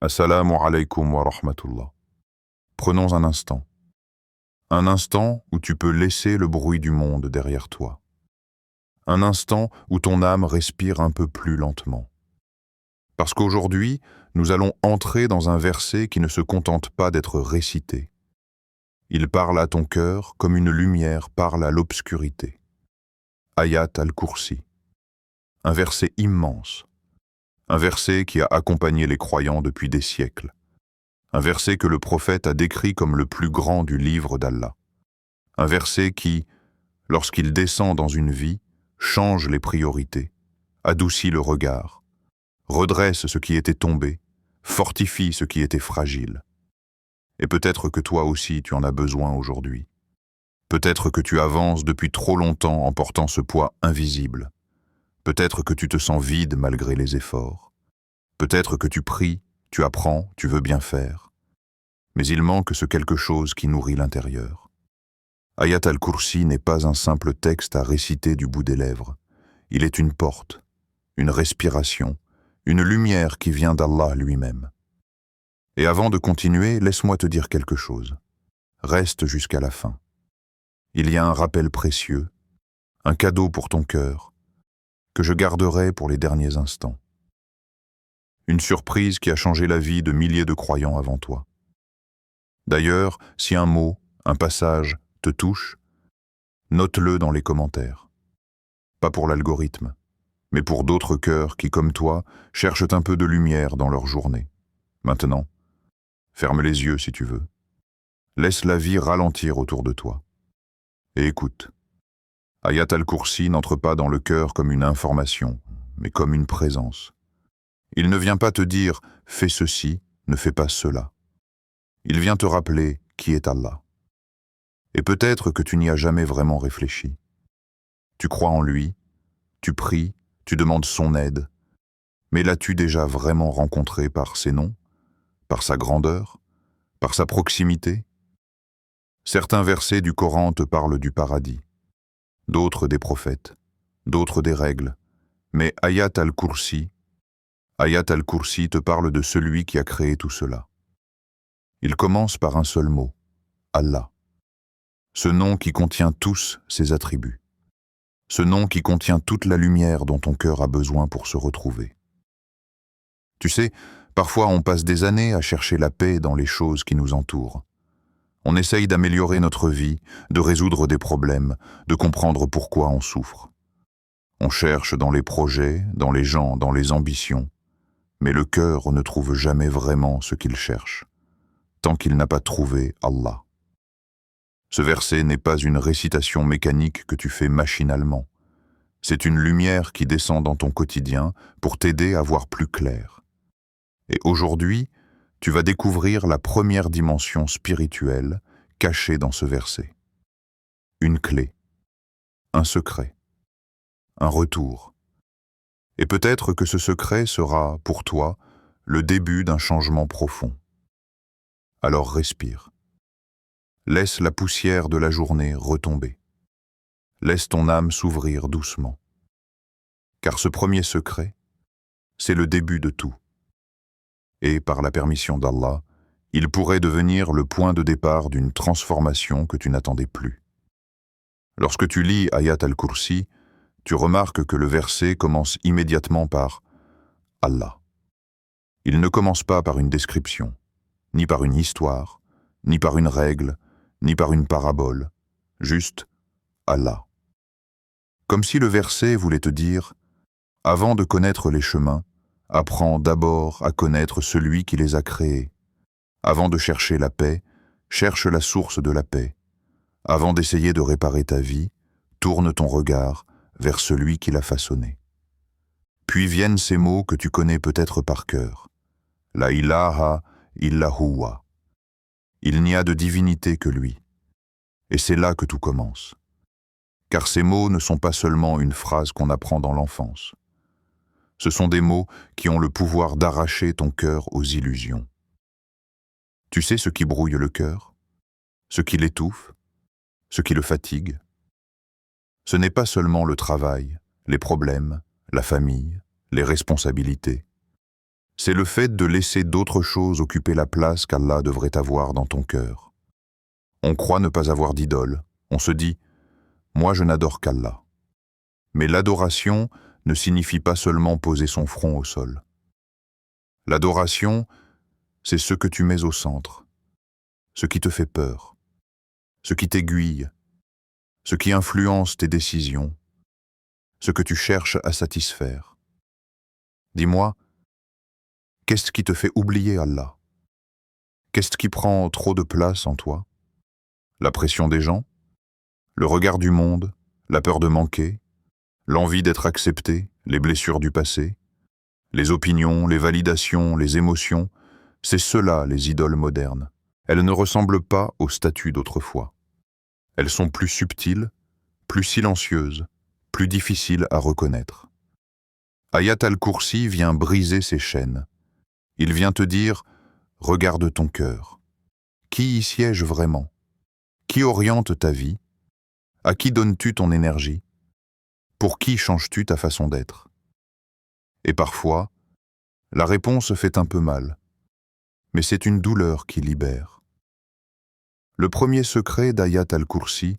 Assalamu alaikum wa rahmatullah. Prenons un instant. Un instant où tu peux laisser le bruit du monde derrière toi. Un instant où ton âme respire un peu plus lentement. Parce qu'aujourd'hui, nous allons entrer dans un verset qui ne se contente pas d'être récité. Il parle à ton cœur comme une lumière parle à l'obscurité. Ayat al-Kursi. Un verset immense. Un verset qui a accompagné les croyants depuis des siècles. Un verset que le prophète a décrit comme le plus grand du livre d'Allah. Un verset qui, lorsqu'il descend dans une vie, change les priorités, adoucit le regard, redresse ce qui était tombé, fortifie ce qui était fragile. Et peut-être que toi aussi tu en as besoin aujourd'hui. Peut-être que tu avances depuis trop longtemps en portant ce poids invisible. Peut-être que tu te sens vide malgré les efforts. Peut-être que tu pries, tu apprends, tu veux bien faire. Mais il manque ce quelque chose qui nourrit l'intérieur. Ayat al-Kursi n'est pas un simple texte à réciter du bout des lèvres. Il est une porte, une respiration, une lumière qui vient d'Allah lui-même. Et avant de continuer, laisse-moi te dire quelque chose. Reste jusqu'à la fin. Il y a un rappel précieux, un cadeau pour ton cœur, que je garderai pour les derniers instants. Une surprise qui a changé la vie de milliers de croyants avant toi. D'ailleurs, si un mot, un passage te touche, note-le dans les commentaires. Pas pour l'algorithme, mais pour d'autres cœurs qui, comme toi, cherchent un peu de lumière dans leur journée. Maintenant, ferme les yeux si tu veux. Laisse la vie ralentir autour de toi. Et écoute. Ayat al-Kursi n'entre pas dans le cœur comme une information, mais comme une présence. Il ne vient pas te dire « fais ceci, ne fais pas cela ». Il vient te rappeler qui est Allah. Et peut-être que tu n'y as jamais vraiment réfléchi. Tu crois en lui, tu pries, tu demandes son aide, mais l'as-tu déjà vraiment rencontré par ses noms, par sa grandeur, par sa proximité? Certains versets du Coran te parlent du paradis, d'autres des prophètes, d'autres des règles, mais Ayat al-Kursi te parle de celui qui a créé tout cela. Il commence par un seul mot, Allah. Ce nom qui contient tous ses attributs. Ce nom qui contient toute la lumière dont ton cœur a besoin pour se retrouver. Tu sais, parfois on passe des années à chercher la paix dans les choses qui nous entourent. On essaye d'améliorer notre vie, de résoudre des problèmes, de comprendre pourquoi on souffre. On cherche dans les projets, dans les gens, dans les ambitions, mais le cœur ne trouve jamais vraiment ce qu'il cherche, tant qu'il n'a pas trouvé Allah. Ce verset n'est pas une récitation mécanique que tu fais machinalement. C'est une lumière qui descend dans ton quotidien pour t'aider à voir plus clair. Et aujourd'hui, tu vas découvrir la première dimension spirituelle cachée dans ce verset. Une clé, un secret, un retour. Et peut-être que ce secret sera, pour toi, le début d'un changement profond. Alors respire. Laisse la poussière de la journée retomber. Laisse ton âme s'ouvrir doucement. Car ce premier secret, c'est le début de tout. Et par la permission d'Allah, il pourrait devenir le point de départ d'une transformation que tu n'attendais plus. Lorsque tu lis Ayat al-Kursi, tu remarques que le verset commence immédiatement par Allah. Il ne commence pas par une description, ni par une histoire, ni par une règle, ni par une parabole, juste Allah. Comme si le verset voulait te dire « Avant de connaître les chemins, apprends d'abord à connaître celui qui les a créés. Avant de chercher la paix, cherche la source de la paix. Avant d'essayer de réparer ta vie, tourne ton regard vers celui qui l'a façonné. » Puis viennent ces mots que tu connais peut-être par cœur. La ilaha illa huwa. Il n'y a de divinité que lui. Et c'est là que tout commence. Car ces mots ne sont pas seulement une phrase qu'on apprend dans l'enfance. Ce sont des mots qui ont le pouvoir d'arracher ton cœur aux illusions. Tu sais ce qui brouille le cœur? Ce qui l'étouffe? Ce qui le fatigue? Ce n'est pas seulement le travail, les problèmes, la famille, les responsabilités. C'est le fait de laisser d'autres choses occuper la place qu'Allah devrait avoir dans ton cœur. On croit ne pas avoir d'idole. On se dit « Moi je n'adore qu'Allah ». Mais l'adoration ne signifie pas seulement poser son front au sol. L'adoration, c'est ce que tu mets au centre, ce qui te fait peur, ce qui t'aiguille, ce qui influence tes décisions, ce que tu cherches à satisfaire. Dis-moi, qu'est-ce qui te fait oublier Allah? Qu'est-ce qui prend trop de place en toi? La pression des gens? Le regard du monde? La peur de manquer? L'envie d'être accepté? Les blessures du passé? Les opinions, les validations, les émotions? C'est cela les idoles modernes. Elles ne ressemblent pas aux statues d'autrefois. Elles sont plus subtiles, plus silencieuses, plus difficiles à reconnaître. Ayat al-Kursi vient briser ces chaînes. Il vient te dire « Regarde ton cœur. Qui y siège vraiment? Qui oriente ta vie? À qui donnes-tu ton énergie? Pour qui changes-tu ta façon d'être ?» Et parfois, la réponse fait un peu mal, mais c'est une douleur qui libère. Le premier secret d'Ayat al-Kursi,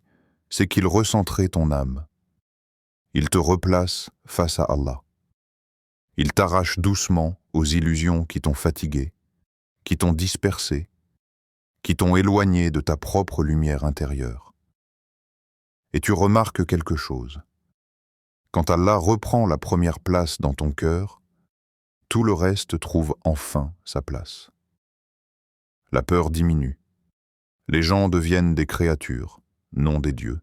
c'est qu'il recentrait ton âme. Il te replace face à Allah. Il t'arrache doucement aux illusions qui t'ont fatigué, qui t'ont dispersé, qui t'ont éloigné de ta propre lumière intérieure. Et tu remarques quelque chose. Quand Allah reprend la première place dans ton cœur, tout le reste trouve enfin sa place. La peur diminue. Les gens deviennent des créatures, non des dieux.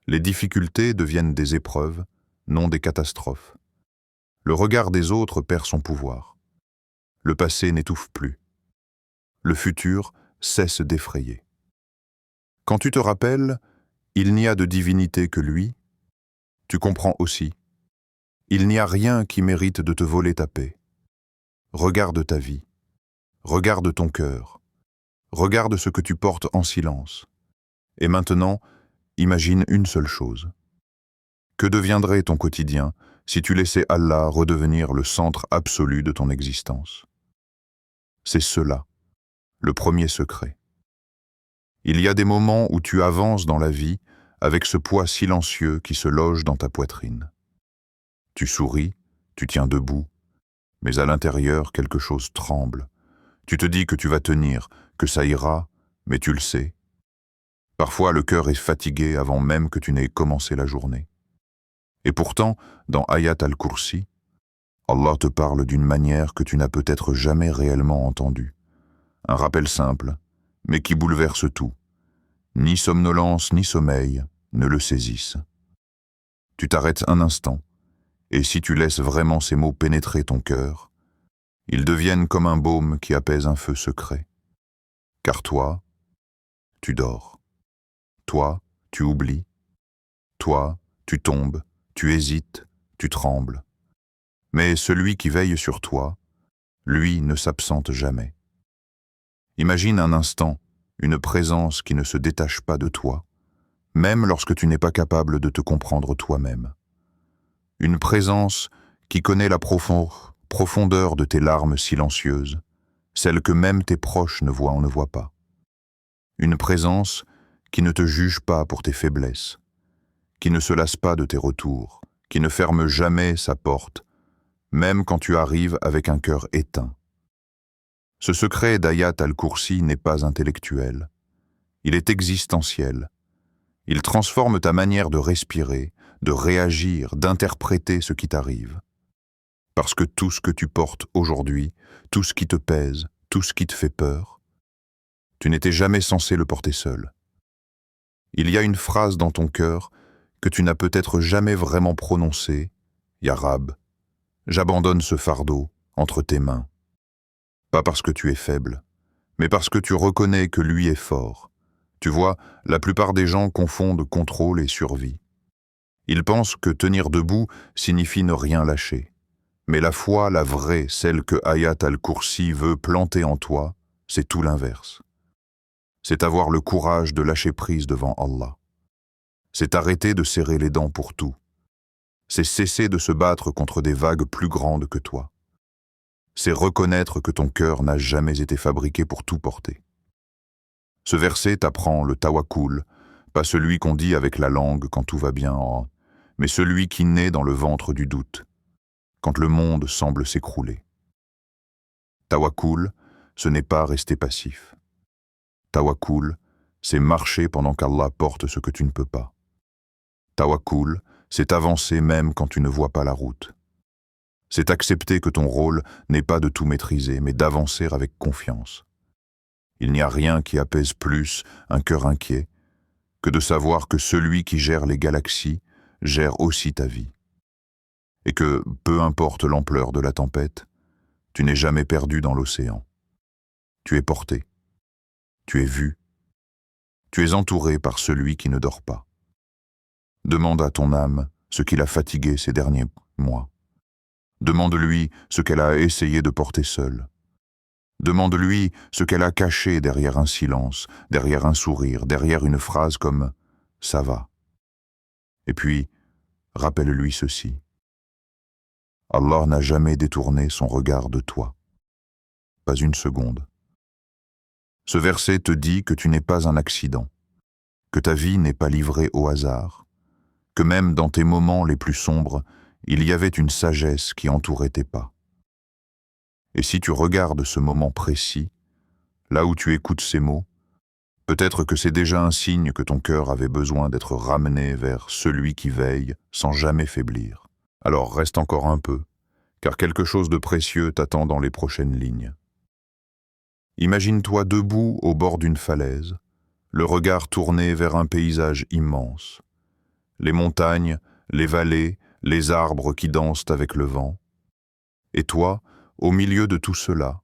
Les difficultés deviennent des épreuves, non des catastrophes. Le regard des autres perd son pouvoir. Le passé n'étouffe plus. Le futur cesse d'effrayer. Quand tu te rappelles, il n'y a de divinité que lui, tu comprends aussi. Il n'y a rien qui mérite de te voler ta paix. Regarde ta vie. Regarde ton cœur. Regarde ce que tu portes en silence. Et maintenant, imagine une seule chose. Que deviendrait ton quotidien si tu laissais Allah redevenir le centre absolu de ton existence? C'est cela, le premier secret. Il y a des moments où tu avances dans la vie avec ce poids silencieux qui se loge dans ta poitrine. Tu souris, tu tiens debout, mais à l'intérieur, quelque chose tremble. Tu te dis que tu vas tenir, que ça ira, mais tu le sais. Parfois, le cœur est fatigué avant même que tu n'aies commencé la journée. Et pourtant, dans Ayat al-Kursi, Allah te parle d'une manière que tu n'as peut-être jamais réellement entendue. Un rappel simple, mais qui bouleverse tout. Ni somnolence ni sommeil ne le saisissent. Tu t'arrêtes un instant, et si tu laisses vraiment ces mots pénétrer ton cœur, ils deviennent comme un baume qui apaise un feu secret. Car toi, tu dors. Toi, tu oublies. Toi, tu tombes, tu hésites, tu trembles. Mais celui qui veille sur toi, lui ne s'absente jamais. Imagine un instant une présence qui ne se détache pas de toi, même lorsque tu n'es pas capable de te comprendre toi-même. Une présence qui connaît la profondeur de tes larmes silencieuses, celle que même tes proches ne voient ou ne voient pas. Une présence qui ne te juge pas pour tes faiblesses, qui ne se lasse pas de tes retours, qui ne ferme jamais sa porte, même quand tu arrives avec un cœur éteint. Ce secret d'Ayat al-Kursi n'est pas intellectuel, il est existentiel. Il transforme ta manière de respirer, de réagir, d'interpréter ce qui t'arrive. Parce que tout ce que tu portes aujourd'hui, tout ce qui te pèse, tout ce qui te fait peur, tu n'étais jamais censé le porter seul. Il y a une phrase dans ton cœur que tu n'as peut-être jamais vraiment prononcée, Ya Rab, j'abandonne ce fardeau entre tes mains. Pas parce que tu es faible, mais parce que tu reconnais que lui est fort. Tu vois, la plupart des gens confondent contrôle et survie. Ils pensent que tenir debout signifie ne rien lâcher. Mais la foi, la vraie, celle que Ayat al-Kursi veut planter en toi, c'est tout l'inverse. C'est avoir le courage de lâcher prise devant Allah. C'est arrêter de serrer les dents pour tout. C'est cesser de se battre contre des vagues plus grandes que toi. c'est reconnaître que ton cœur n'a jamais été fabriqué pour tout porter. Ce verset t'apprend le tawakkul, pas celui qu'on dit avec la langue quand tout va bien, mais celui qui naît dans le ventre du doute, quand le monde semble s'écrouler. Tawakkul, ce n'est pas rester passif. Tawakkul, c'est marcher pendant qu'Allah porte ce que tu ne peux pas. Tawakkul, c'est avancer même quand tu ne vois pas la route. C'est accepter que ton rôle n'est pas de tout maîtriser, mais d'avancer avec confiance. Il n'y a rien qui apaise plus un cœur inquiet que de savoir que celui qui gère les galaxies gère aussi ta vie. Et que, peu importe l'ampleur de la tempête, tu n'es jamais perdu dans l'océan. Tu es porté, tu es vu, tu es entouré par celui qui ne dort pas. Demande à ton âme ce qui l'a fatiguée ces derniers mois. Demande-lui ce qu'elle a essayé de porter seule. Demande-lui ce qu'elle a caché derrière un silence, derrière un sourire, derrière une phrase comme « ça va ». Et puis, rappelle-lui ceci. Allah n'a jamais détourné son regard de toi. Pas une seconde. Ce verset te dit que tu n'es pas un accident, que ta vie n'est pas livrée au hasard, que même dans tes moments les plus sombres, il y avait une sagesse qui entourait tes pas. Et si tu regardes ce moment précis, là où tu écoutes ces mots, peut-être que c'est déjà un signe que ton cœur avait besoin d'être ramené vers celui qui veille sans jamais faiblir. Alors reste encore un peu, car quelque chose de précieux t'attend dans les prochaines lignes. Imagine-toi debout au bord d'une falaise, le regard tourné vers un paysage immense. Les montagnes, les vallées, les arbres qui dansent avec le vent. Et toi, au milieu de tout cela,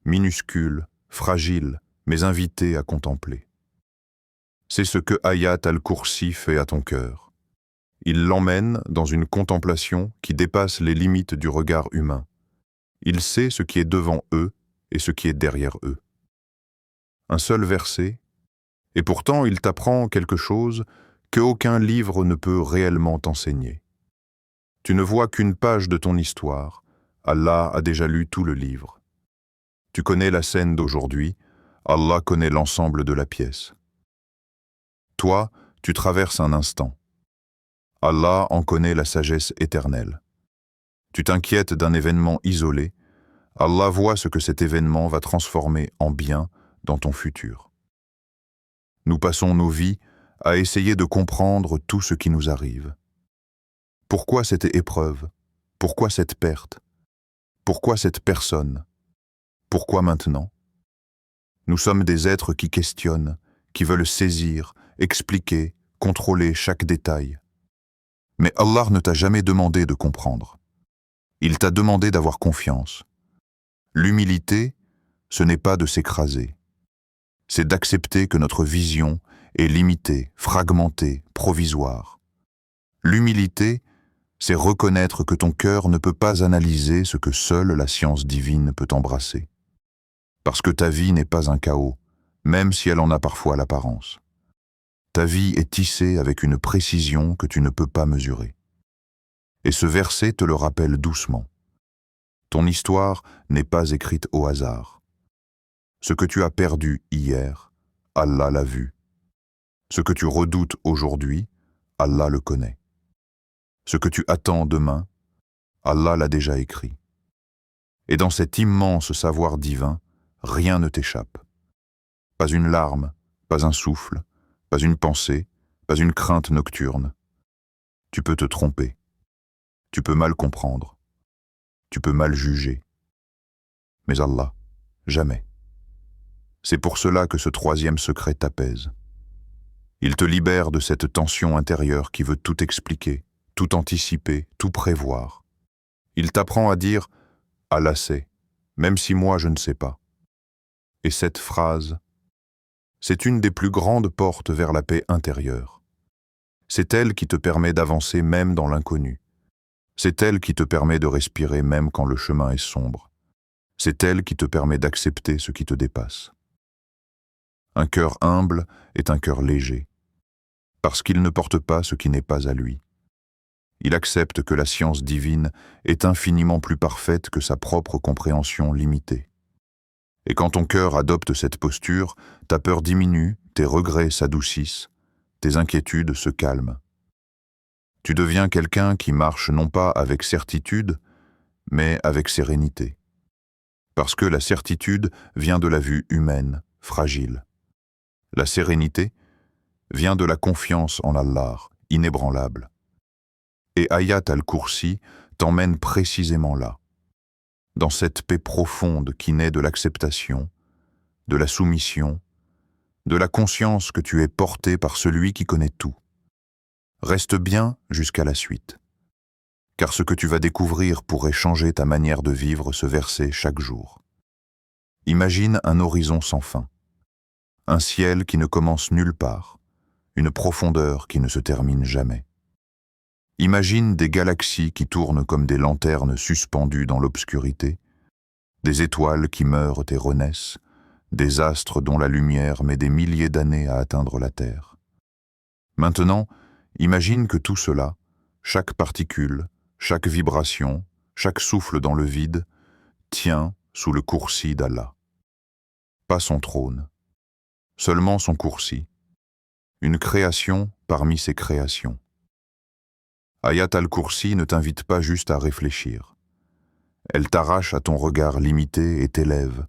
minuscule, fragile, mais invité à contempler. C'est ce que Hayat al-Kursi fait à ton cœur. Il l'emmène dans une contemplation qui dépasse les limites du regard humain. Il sait ce qui est devant eux et ce qui est derrière eux. Un seul verset, et pourtant il t'apprend quelque chose qu'aucun livre ne peut réellement t'enseigner. Tu ne vois qu'une page de ton histoire, Allah a déjà lu tout le livre. Tu connais la scène d'aujourd'hui, Allah connaît l'ensemble de la pièce. Toi, tu traverses un instant. Allah en connaît la sagesse éternelle. Tu t'inquiètes d'un événement isolé, Allah voit ce que cet événement va transformer en bien dans ton futur. Nous passons nos vies à essayer de comprendre tout ce qui nous arrive. Pourquoi cette épreuve? Pourquoi cette perte? Pourquoi cette personne? Pourquoi maintenant? Nous sommes des êtres qui questionnent, qui veulent saisir, expliquer, contrôler chaque détail. Mais Allah ne t'a jamais demandé de comprendre. Il t'a demandé d'avoir confiance. L'humilité, ce n'est pas de s'écraser. C'est d'accepter que notre vision est limitée, fragmentée, provisoire. L'humilité, c'est reconnaître que ton cœur ne peut pas analyser ce que seule la science divine peut embrasser. Parce que ta vie n'est pas un chaos, même si elle en a parfois l'apparence. Ta vie est tissée avec une précision que tu ne peux pas mesurer. Et ce verset te le rappelle doucement. Ton histoire n'est pas écrite au hasard. Ce que tu as perdu hier, Allah l'a vu. Ce que tu redoutes aujourd'hui, Allah le connaît. Ce que tu attends demain, Allah l'a déjà écrit. Et dans cet immense savoir divin, rien ne t'échappe. Pas une larme, pas un souffle, pas une pensée, pas une crainte nocturne. Tu peux te tromper. Tu peux mal comprendre. Tu peux mal juger. Mais Allah, jamais. C'est pour cela que ce troisième secret t'apaise. Il te libère de cette tension intérieure qui veut tout expliquer, tout anticiper, tout prévoir. Il t'apprend à dire « Allah sait, même si moi je ne sais pas ». Et cette phrase, c'est une des plus grandes portes vers la paix intérieure. C'est elle qui te permet d'avancer même dans l'inconnu. C'est elle qui te permet de respirer même quand le chemin est sombre. C'est elle qui te permet d'accepter ce qui te dépasse. Un cœur humble est un cœur léger, parce qu'il ne porte pas ce qui n'est pas à lui. Il accepte que la science divine est infiniment plus parfaite que sa propre compréhension limitée. Et quand ton cœur adopte cette posture, ta peur diminue, tes regrets s'adoucissent, tes inquiétudes se calment. Tu deviens quelqu'un qui marche non pas avec certitude, mais avec sérénité. Parce que la certitude vient de la vue humaine, fragile. La sérénité vient de la confiance en Allah, inébranlable. Et Ayat al-Kursi t'emmène précisément là, dans cette paix profonde qui naît de l'acceptation, de la soumission, de la conscience que tu es porté par celui qui connaît tout. Reste bien jusqu'à la suite, car ce que tu vas découvrir pourrait changer ta manière de vivre ce verset chaque jour. Imagine un horizon sans fin, un ciel qui ne commence nulle part, une profondeur qui ne se termine jamais. Imagine des galaxies qui tournent comme des lanternes suspendues dans l'obscurité, des étoiles qui meurent et renaissent, des astres dont la lumière met des milliers d'années à atteindre la Terre. Maintenant, imagine que tout cela, chaque particule, chaque vibration, chaque souffle dans le vide, tient sous le coursi d'Allah. Pas son trône, seulement son coursi, une création parmi ses créations. Ayat al-Kursi ne t'invite pas juste à réfléchir. Elle t'arrache à ton regard limité et t'élève,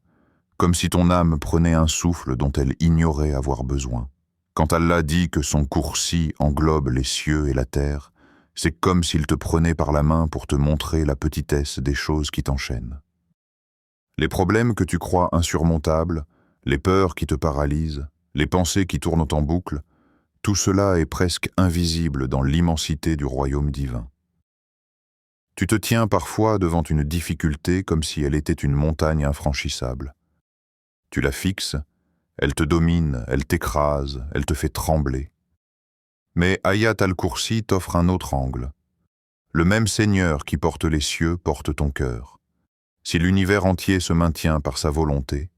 comme si ton âme prenait un souffle dont elle ignorait avoir besoin. Quand Allah dit que son coursi englobe les cieux et la terre, c'est comme s'il te prenait par la main pour te montrer la petitesse des choses qui t'enchaînent. Les problèmes que tu crois insurmontables, les peurs qui te paralysent, les pensées qui tournent en boucle, tout cela est presque invisible dans l'immensité du royaume divin. Tu te tiens parfois devant une difficulté comme si elle était une montagne infranchissable. Tu la fixes, elle te domine, elle t'écrase, elle te fait trembler. Mais Ayat al-Kursi t'offre un autre angle. Le même Seigneur qui porte les cieux porte ton cœur. Si l'univers entier se maintient par sa volonté,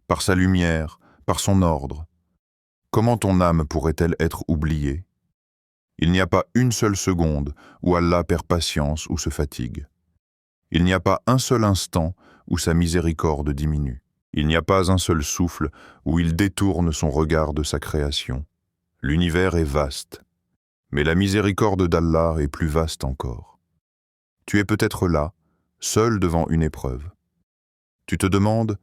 par sa lumière, par son ordre, comment ton âme pourrait-elle être oubliée? Il n'y a pas une seule seconde où Allah perd patience ou se fatigue. Il n'y a pas un seul instant où sa miséricorde diminue. Il n'y a pas un seul souffle où il détourne son regard de sa création. L'univers est vaste, mais la miséricorde d'Allah est plus vaste encore. Tu es peut-être là, seul devant une épreuve. Tu te demandes,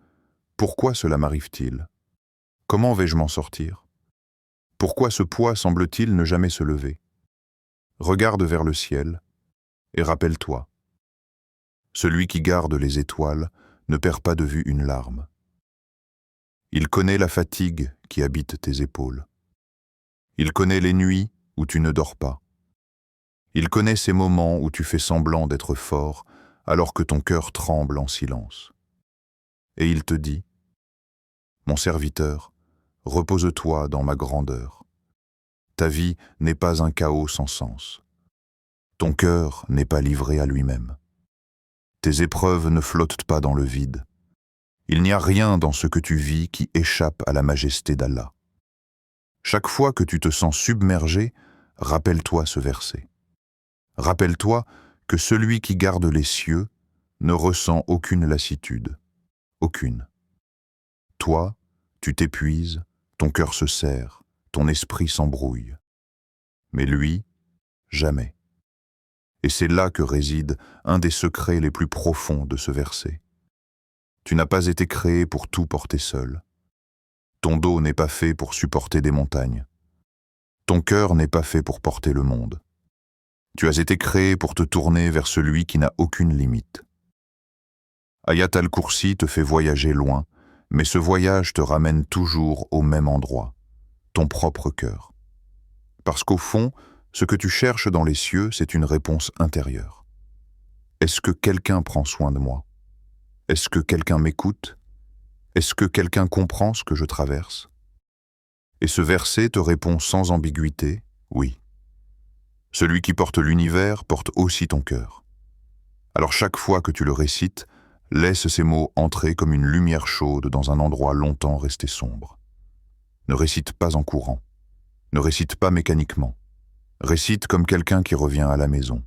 pourquoi cela m'arrive-t-il? Comment vais-je m'en sortir? Pourquoi ce poids semble-t-il ne jamais se lever? Regarde vers le ciel et rappelle-toi. Celui qui garde les étoiles ne perd pas de vue une larme. Il connaît la fatigue qui habite tes épaules. Il connaît les nuits où tu ne dors pas. Il connaît ces moments où tu fais semblant d'être fort alors que ton cœur tremble en silence. Et il te dit, « Mon serviteur, repose-toi dans ma grandeur. Ta vie n'est pas un chaos sans sens. Ton cœur n'est pas livré à lui-même. Tes épreuves ne flottent pas dans le vide. Il n'y a rien dans ce que tu vis qui échappe à la majesté d'Allah. Chaque fois que tu te sens submergé, rappelle-toi ce verset. Rappelle-toi que celui qui garde les cieux ne ressent aucune lassitude, aucune. Toi, tu t'épuises, ton cœur se serre, ton esprit s'embrouille. Mais lui, jamais. Et c'est là que réside un des secrets les plus profonds de ce verset. Tu n'as pas été créé pour tout porter seul. Ton dos n'est pas fait pour supporter des montagnes. Ton cœur n'est pas fait pour porter le monde. Tu as été créé pour te tourner vers celui qui n'a aucune limite. Ayat al-Kursi te fait voyager loin, mais ce voyage te ramène toujours au même endroit, ton propre cœur. Parce qu'au fond, ce que tu cherches dans les cieux, c'est une réponse intérieure. Est-ce que quelqu'un prend soin de moi? Est-ce que quelqu'un m'écoute? Est-ce que quelqu'un comprend ce que je traverse? Et ce verset te répond sans ambiguïté, oui. Celui qui porte l'univers porte aussi ton cœur. Alors chaque fois que tu le récites, laisse ces mots entrer comme une lumière chaude dans un endroit longtemps resté sombre. Ne récite pas en courant. Ne récite pas mécaniquement. Récite comme quelqu'un qui revient à la maison.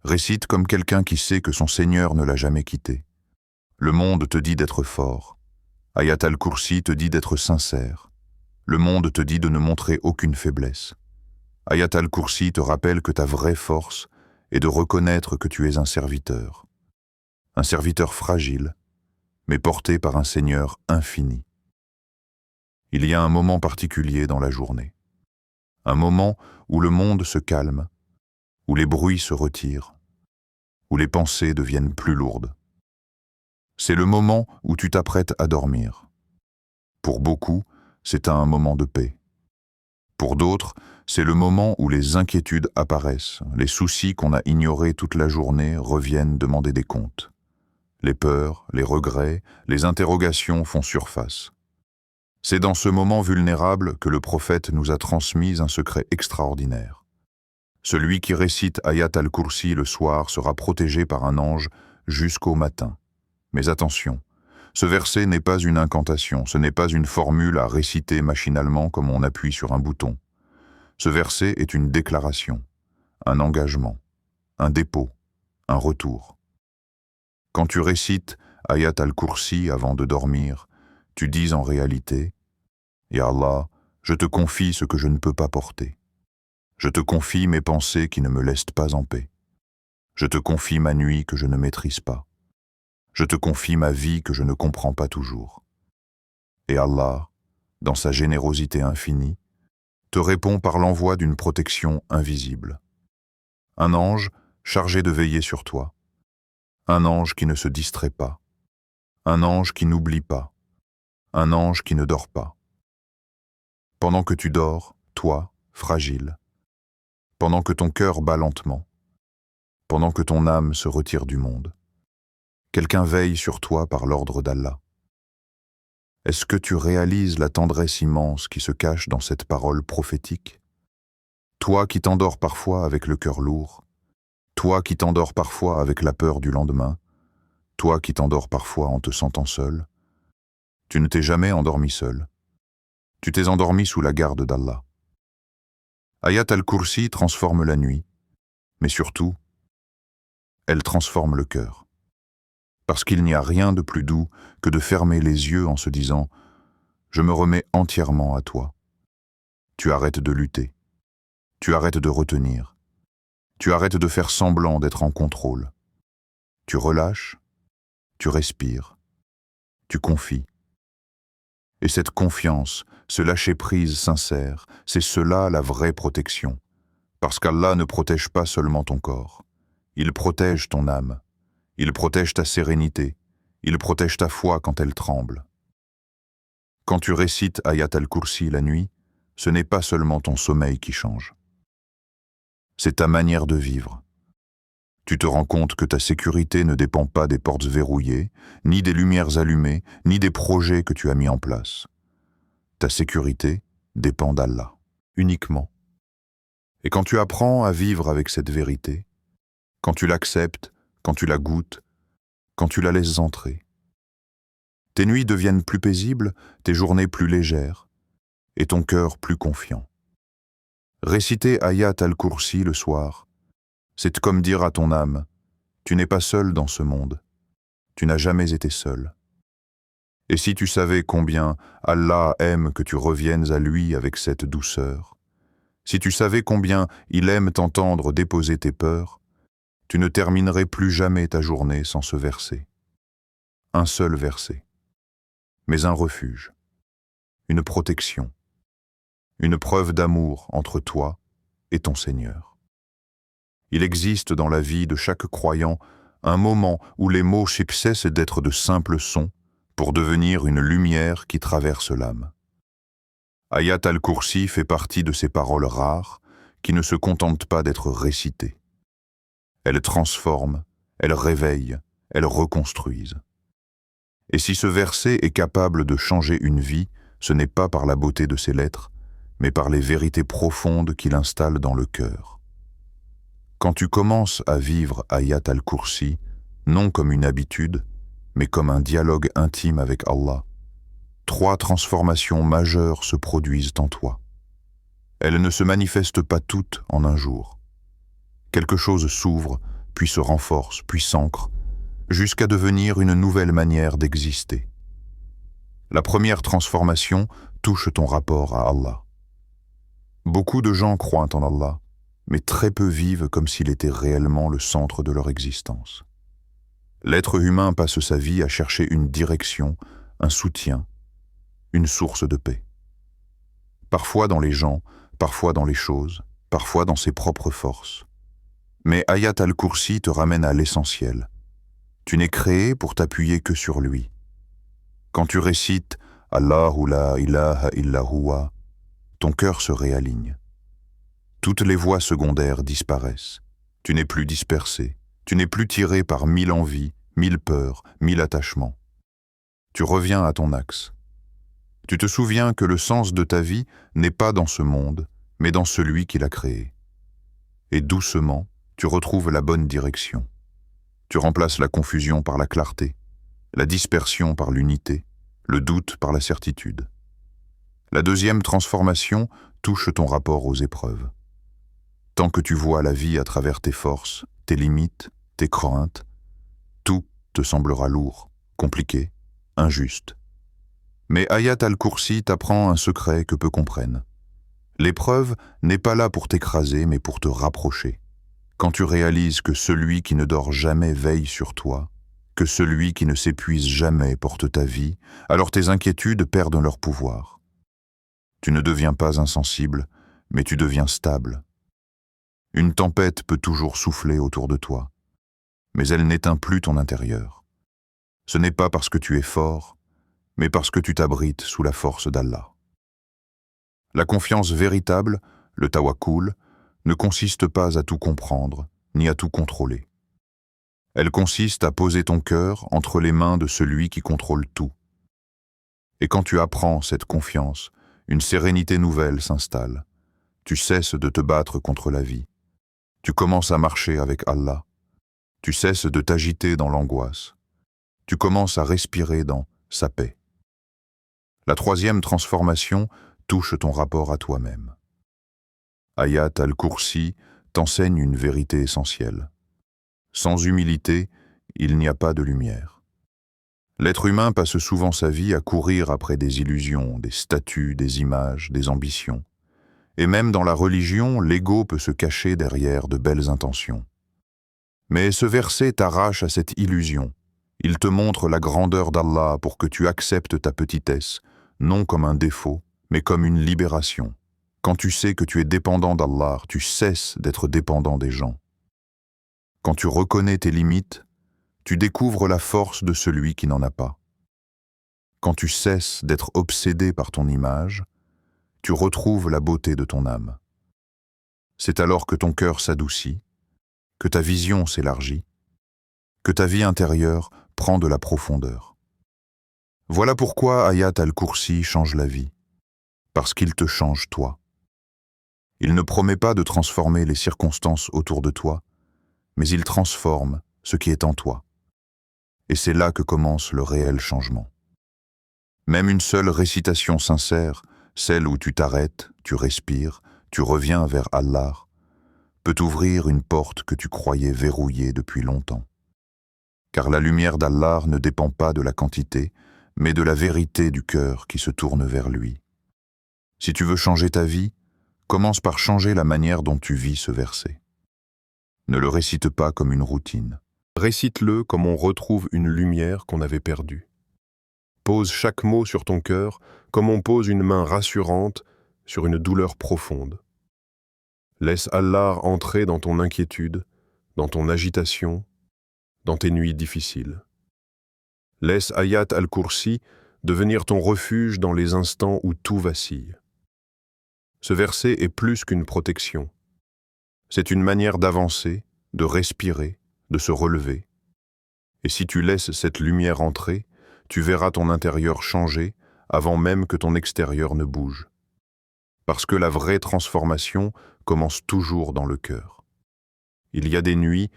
Récite comme quelqu'un qui sait que son Seigneur ne l'a jamais quitté. Le monde te dit d'être fort. Ayat al-Kursi te dit d'être sincère. Le monde te dit de ne montrer aucune faiblesse. Ayat al-Kursi te rappelle que ta vraie force est de reconnaître que tu es un serviteur fragile, mais porté par un Seigneur infini. Il y a un moment particulier dans la journée, un moment où le monde se calme, où les bruits se retirent, où les pensées deviennent plus lourdes. C'est le moment où tu t'apprêtes à dormir. Pour beaucoup, c'est un moment de paix. Pour d'autres, c'est le moment où les inquiétudes apparaissent, les soucis qu'on a ignorés toute la journée reviennent demander des comptes. Les peurs, les regrets, les interrogations font surface. C'est dans ce moment vulnérable que le prophète nous a transmis un secret extraordinaire. Celui qui récite Ayat al-Kursi le soir sera protégé par un ange jusqu'au matin. Mais attention, ce verset n'est pas une incantation, ce n'est pas une formule à réciter machinalement comme on appuie sur un bouton. Ce verset est une déclaration, un engagement, un dépôt, un retour. Quand tu récites Ayat al-Kursi avant de dormir, tu dis en réalité « Ya Allah, je te confie ce que je ne peux pas porter. Je te confie mes pensées qui ne me laissent pas en paix. Je te confie ma nuit que je ne maîtrise pas. Je te confie ma vie que je ne comprends pas toujours. Et Allah, dans sa générosité infinie, te répond par l'envoi d'une protection invisible. Un ange chargé de veiller sur toi. Un ange qui ne se distrait pas. Un ange qui n'oublie pas. Un ange qui ne dort pas. Pendant que tu dors, toi, fragile, pendant que ton cœur bat lentement, pendant que ton âme se retire du monde, quelqu'un veille sur toi par l'ordre d'Allah. Est-ce que tu réalises la tendresse immense qui se cache dans cette parole prophétique? Toi qui t'endors parfois avec le cœur lourd, toi qui t'endors parfois avec la peur du lendemain, toi qui t'endors parfois en te sentant seul, tu ne t'es jamais endormi seul. Tu t'es endormi sous la garde d'Allah. Ayat al-Kursi transforme la nuit, mais surtout, elle transforme le cœur. Parce qu'il n'y a rien de plus doux que de fermer les yeux en se disant « Je me remets entièrement à toi ». Tu arrêtes de lutter, tu arrêtes de retenir, tu arrêtes de faire semblant d'être en contrôle. Tu relâches, tu respires, tu confies. Et cette confiance, ce lâcher-prise sincère, c'est cela la vraie protection. Parce qu'Allah ne protège pas seulement ton corps, il protège ton âme. Il protège ta sérénité, il protège ta foi quand elle tremble. Quand tu récites Ayat al-Kursi la nuit, ce n'est pas seulement ton sommeil qui change. C'est ta manière de vivre. Tu te rends compte que ta sécurité ne dépend pas des portes verrouillées, ni des lumières allumées, ni des projets que tu as mis en place. Ta sécurité dépend d'Allah, uniquement. Et quand tu apprends à vivre avec cette vérité, quand tu l'acceptes, quand tu la goûtes, quand tu la laisses entrer. Tes nuits deviennent plus paisibles, tes journées plus légères, et ton cœur plus confiant. Réciter Ayat al-Kursi le soir, c'est comme dire à ton âme, tu n'es pas seul dans ce monde, tu n'as jamais été seul. Et si tu savais combien Allah aime que tu reviennes à lui avec cette douceur, si tu savais combien il aime t'entendre déposer tes peurs, tu ne terminerais plus jamais ta journée sans ce verset. Un seul verset, mais un refuge, une protection, une preuve d'amour entre toi et ton Seigneur. Il existe dans la vie de chaque croyant un moment où les mots cessent d'être de simples sons pour devenir une lumière qui traverse l'âme. Ayat al-Kursi fait partie de ces paroles rares qui ne se contentent pas d'être récitées. Elles transforment, elles réveillent, elles reconstruisent. Et si ce verset est capable de changer une vie, ce n'est pas par la beauté de ses lettres, mais par les vérités profondes qu'il installe dans le cœur. Quand tu commences à vivre Ayat al-Kursi, non comme une habitude, mais comme un dialogue intime avec Allah, 3 transformations majeures se produisent en toi. Elles ne se manifestent pas toutes en un jour. Quelque chose s'ouvre, puis se renforce, puis s'ancre, jusqu'à devenir une nouvelle manière d'exister. La première transformation touche ton rapport à Allah. Beaucoup de gens croient en Allah, mais très peu vivent comme s'il était réellement le centre de leur existence. L'être humain passe sa vie à chercher une direction, un soutien, une source de paix. Parfois dans les gens, parfois dans les choses, parfois dans ses propres forces. Mais Ayat al-Kursi te ramène à l'essentiel. Tu n'es créé pour t'appuyer que sur lui. Quand tu récites « Allahu la ilaha illa huwa », ton cœur se réaligne. Toutes les voies secondaires disparaissent. Tu n'es plus dispersé. Tu n'es plus tiré par 1000 envies, 1000 peurs, 1000 attachements. Tu reviens à ton axe. Tu te souviens que le sens de ta vie n'est pas dans ce monde, mais dans celui qui l'a créé. Et doucement, tu retrouves la bonne direction. Tu remplaces la confusion par la clarté, la dispersion par l'unité, le doute par la certitude. La deuxième transformation touche ton rapport aux épreuves. Tant que tu vois la vie à travers tes forces, tes limites, tes craintes, tout te semblera lourd, compliqué, injuste. Mais Ayat al-Kursi t'apprend un secret que peu comprennent. L'épreuve n'est pas là pour t'écraser, mais pour te rapprocher. Quand tu réalises que celui qui ne dort jamais veille sur toi, que celui qui ne s'épuise jamais porte ta vie, alors tes inquiétudes perdent leur pouvoir. Tu ne deviens pas insensible, mais tu deviens stable. Une tempête peut toujours souffler autour de toi, mais elle n'éteint plus ton intérieur. Ce n'est pas parce que tu es fort, mais parce que tu t'abrites sous la force d'Allah. La confiance véritable, le tawakkul, ne consiste pas à tout comprendre, ni à tout contrôler. Elle consiste à poser ton cœur entre les mains de celui qui contrôle tout. Et quand tu apprends cette confiance, une sérénité nouvelle s'installe. Tu cesses de te battre contre la vie. Tu commences à marcher avec Allah. Tu cesses de t'agiter dans l'angoisse. Tu commences à respirer dans sa paix. La troisième transformation touche ton rapport à toi-même. Ayat al-Kursi t'enseigne une vérité essentielle. Sans humilité, il n'y a pas de lumière. L'être humain passe souvent sa vie à courir après des illusions, des statuts, des images, des ambitions. Et même dans la religion, l'ego peut se cacher derrière de belles intentions. Mais ce verset t'arrache à cette illusion. Il te montre la grandeur d'Allah pour que tu acceptes ta petitesse, non comme un défaut, mais comme une libération. Quand tu sais que tu es dépendant d'Allah, tu cesses d'être dépendant des gens. Quand tu reconnais tes limites, tu découvres la force de celui qui n'en a pas. Quand tu cesses d'être obsédé par ton image, tu retrouves la beauté de ton âme. C'est alors que ton cœur s'adoucit, que ta vision s'élargit, que ta vie intérieure prend de la profondeur. Voilà pourquoi Ayat al-Kursi change la vie, parce qu'il te change toi. Il ne promet pas de transformer les circonstances autour de toi, mais il transforme ce qui est en toi. Et c'est là que commence le réel changement. Même une seule récitation sincère, celle où tu t'arrêtes, tu respires, tu reviens vers Allah, peut ouvrir une porte que tu croyais verrouillée depuis longtemps. Car la lumière d'Allah ne dépend pas de la quantité, mais de la vérité du cœur qui se tourne vers lui. Si tu veux changer ta vie, commence par changer la manière dont tu vis ce verset. Ne le récite pas comme une routine. Récite-le comme on retrouve une lumière qu'on avait perdue. Pose chaque mot sur ton cœur comme on pose une main rassurante sur une douleur profonde. Laisse Allah entrer dans ton inquiétude, dans ton agitation, dans tes nuits difficiles. Laisse Ayat al-Kursi devenir ton refuge dans les instants où tout vacille. Ce verset est plus qu'une protection. C'est une manière d'avancer, de respirer, de se relever. Et si tu laisses cette lumière entrer, tu verras ton intérieur changer avant même que ton extérieur ne bouge. Parce que la vraie transformation commence toujours dans le cœur. Il y a des nuits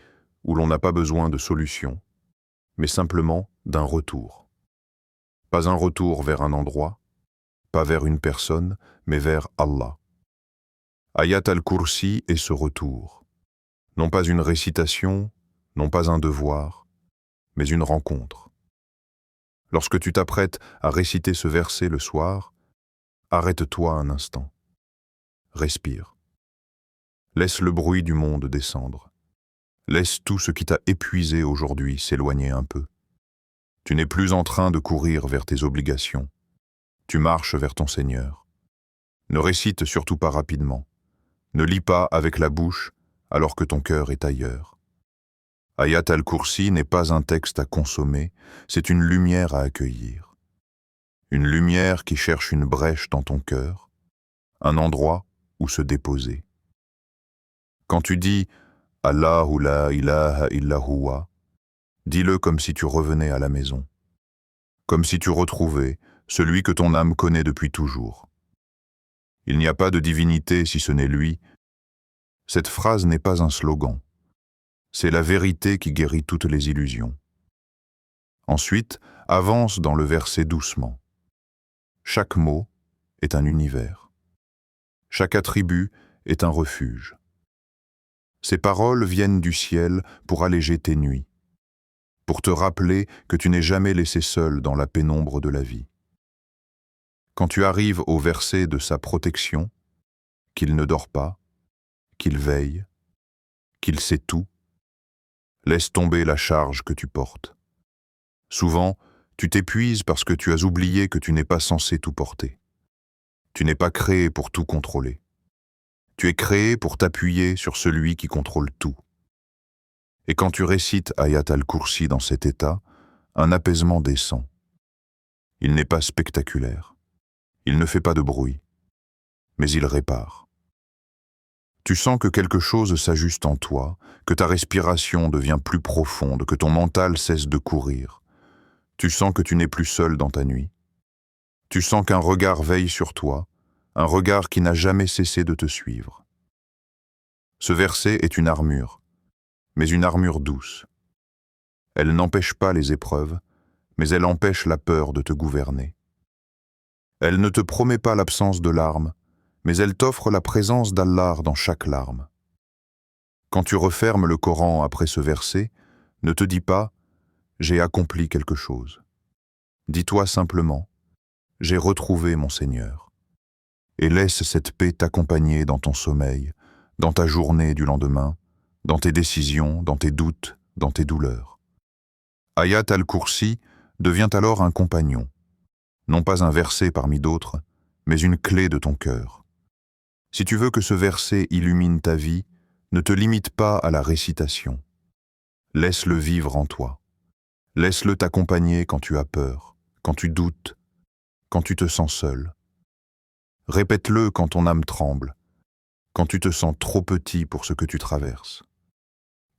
où l'on n'a pas besoin de solution, mais simplement d'un retour. Pas un retour vers un endroit, pas vers une personne, mais vers Allah. Ayat al-Kursi est ce retour. Non pas une récitation, non pas un devoir, mais une rencontre. Lorsque tu t'apprêtes à réciter ce verset le soir, arrête-toi un instant. Respire. Laisse le bruit du monde descendre. Laisse tout ce qui t'a épuisé aujourd'hui s'éloigner un peu. Tu n'es plus en train de courir vers tes obligations. Tu marches vers ton Seigneur. Ne récite surtout pas rapidement. Ne lis pas avec la bouche alors que ton cœur est ailleurs. Ayat al-Kursi n'est pas un texte à consommer, c'est une lumière à accueillir. Une lumière qui cherche une brèche dans ton cœur, un endroit où se déposer. Quand tu dis « Allahu la ilaha illa huwa », dis-le comme si tu revenais à la maison, comme si tu retrouvais celui que ton âme connaît depuis toujours. Il n'y a pas de divinité si ce n'est lui. Cette phrase n'est pas un slogan. C'est la vérité qui guérit toutes les illusions. Ensuite, avance dans le verset doucement. Chaque mot est un univers. Chaque attribut est un refuge. Ces paroles viennent du ciel pour alléger tes nuits, pour te rappeler que tu n'es jamais laissé seul dans la pénombre de la vie. Quand tu arrives au verset de sa protection, qu'il ne dort pas, qu'il veille, qu'il sait tout, laisse tomber la charge que tu portes. Souvent, tu t'épuises parce que tu as oublié que tu n'es pas censé tout porter. Tu n'es pas créé pour tout contrôler. Tu es créé pour t'appuyer sur celui qui contrôle tout. Et quand tu récites Ayat al-Kursi dans cet état, un apaisement descend. Il n'est pas spectaculaire. Il ne fait pas de bruit. Mais il répare. Tu sens que quelque chose s'ajuste en toi, que ta respiration devient plus profonde, que ton mental cesse de courir. Tu sens que tu n'es plus seul dans ta nuit. Tu sens qu'un regard veille sur toi, un regard qui n'a jamais cessé de te suivre. Ce verset est une armure, mais une armure douce. Elle n'empêche pas les épreuves, mais elle empêche la peur de te gouverner. Elle ne te promet pas l'absence de larmes, mais elle t'offre la présence d'Allah dans chaque larme. Quand tu refermes le Coran après ce verset, ne te dis pas « j'ai accompli quelque chose ». Dis-toi simplement « j'ai retrouvé mon Seigneur ». Et laisse cette paix t'accompagner dans ton sommeil, dans ta journée du lendemain, dans tes décisions, dans tes doutes, dans tes douleurs. Ayat al-Kursi devient alors un compagnon, non pas un verset parmi d'autres, mais une clé de ton cœur. Si tu veux que ce verset illumine ta vie, ne te limite pas à la récitation. Laisse-le vivre en toi. Laisse-le t'accompagner quand tu as peur, quand tu doutes, quand tu te sens seul. Répète-le quand ton âme tremble, quand tu te sens trop petit pour ce que tu traverses.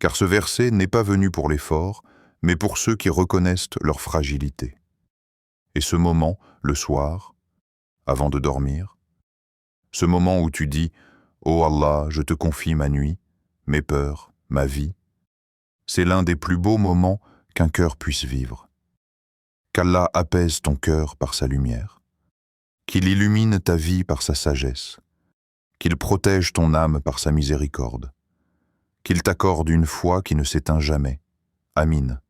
Car ce verset n'est pas venu pour les forts, mais pour ceux qui reconnaissent leur fragilité. Et ce moment, le soir, avant de dormir, ce moment où tu dis « Oh Allah, je te confie ma nuit, mes peurs, ma vie », c'est l'un des plus beaux moments qu'un cœur puisse vivre. Qu'Allah apaise ton cœur par sa lumière, qu'il illumine ta vie par sa sagesse, qu'il protège ton âme par sa miséricorde, qu'il t'accorde une foi qui ne s'éteint jamais. Amin.